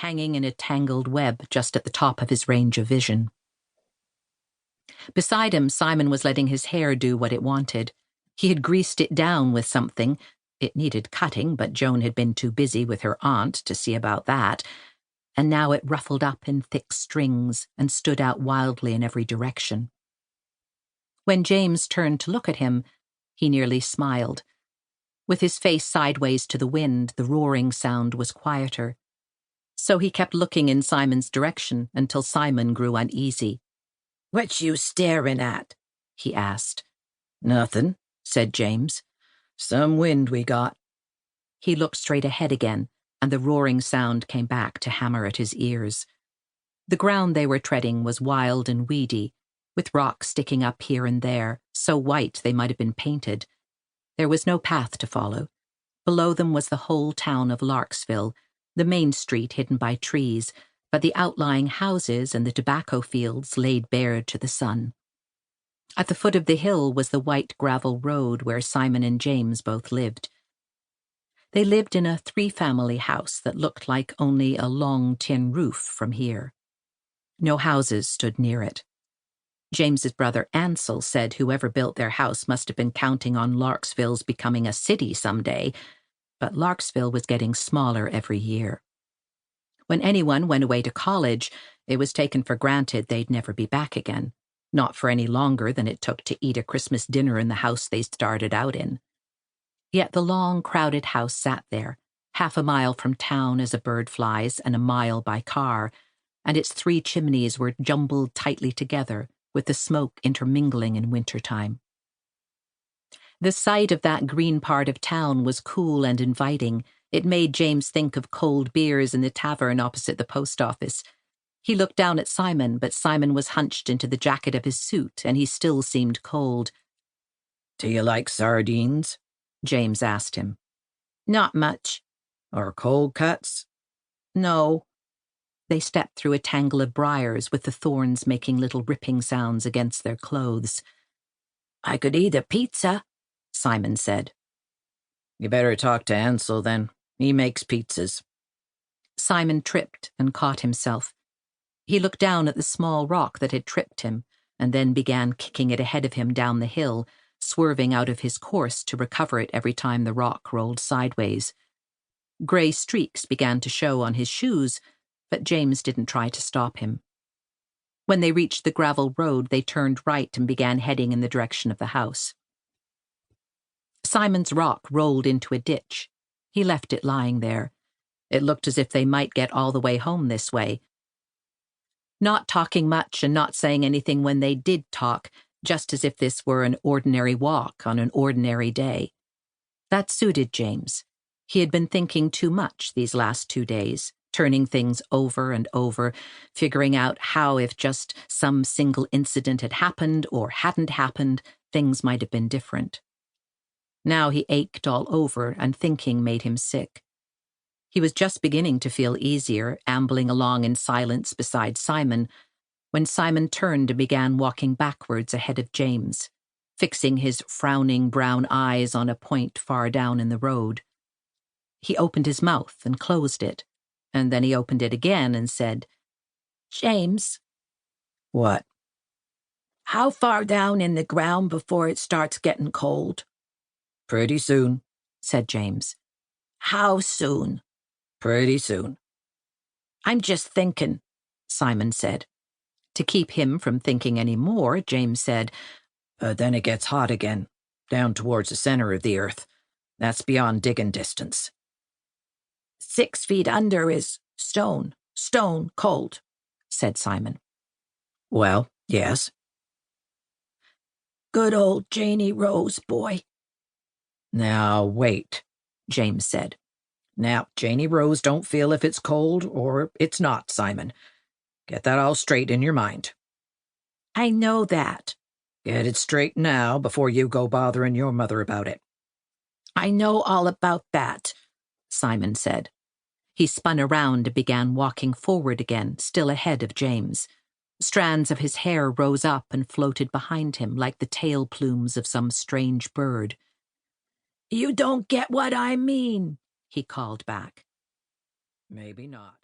hanging in a tangled web just at the top of his range of vision. Beside him, Simon was letting his hair do what it wanted. He had greased it down with something. It needed cutting, but Joan had been too busy with her aunt to see about that, and now it ruffled up in thick strings and stood out wildly in every direction. When James turned to look at him, he nearly smiled. With his face sideways to the wind, the roaring sound was quieter. So he kept looking in Simon's direction until Simon grew uneasy. "What you staring at?" he asked. "Nothing," said James. "Some wind we got." He looked straight ahead again, and the roaring sound came back to hammer at his ears. The ground they were treading was wild and weedy, with rocks sticking up here and there, so white they might have been painted. There was no path to follow. Below them was the whole town of Larksville, the main street hidden by trees, but the outlying houses and the tobacco fields laid bare to the sun. At the foot of the hill was the white gravel road where Simon and James both lived. They lived in a three-family house that looked like only a long tin roof from here. No houses stood near it. James's brother Ansel said whoever built their house must have been counting on Larksville's becoming a city someday, but Larksville was getting smaller every year. When anyone went away to college, it was taken for granted they'd never be back again, not for any longer than it took to eat a Christmas dinner in the house they started out in. Yet the long, crowded house sat there, half a mile from town as a bird flies and a mile by car, and its three chimneys were jumbled tightly together, with the smoke intermingling in wintertime. The sight of that green part of town was cool and inviting. It made James think of cold beers in the tavern opposite the post office. He looked down at Simon, but Simon was hunched into the jacket of his suit, and he still seemed cold. "Do you like sardines?" James asked him. "Not much." "Or cold cuts?" "No." They stepped through a tangle of briars with the thorns making little ripping sounds against their clothes. "I could eat a pizza," Simon said. "You better talk to Ansel then. He makes pizzas." Simon tripped and caught himself. He looked down at the small rock that had tripped him and then began kicking it ahead of him down the hill, swerving out of his course to recover it every time the rock rolled sideways. Gray streaks began to show on his shoes, but James didn't try to stop him. When they reached the gravel road, they turned right and began heading in the direction of the house. Simon's rock rolled into a ditch. He left it lying there. It looked as if they might get all the way home this way. Not talking much and not saying anything when they did talk, just as if this were an ordinary walk on an ordinary day. That suited James. He had been thinking too much these last 2 days, turning things over and over, figuring out how if just some single incident had happened or hadn't happened, things might have been different. Now he ached all over, and thinking made him sick. He was just beginning to feel easier, ambling along in silence beside Simon, when Simon turned and began walking backwards ahead of James, fixing his frowning brown eyes on a point far down in the road. He opened his mouth and closed it, and then he opened it again and said, "James." "What?" "How far down in the ground before it starts getting cold?" "Pretty soon," said James. "How soon?" "Pretty soon." "I'm just thinking," Simon said. To keep him from thinking any more, James said, "Then it gets hot again, down towards the center of the earth. That's beyond digging distance." 6 feet under is stone cold," said Simon. "Well, yes." "Good old Janie Rose, boy." "Now, wait," James said. "Now, Janie Rose don't feel if it's cold or it's not, Simon. Get that all straight in your mind." "I know that." "Get it straight now before you go bothering your mother about it." "I know all about that," Simon said. He spun around and began walking forward again, still ahead of James. Strands of his hair rose up and floated behind him like the tail plumes of some strange bird. "You don't get what I mean," he called back. "Maybe not."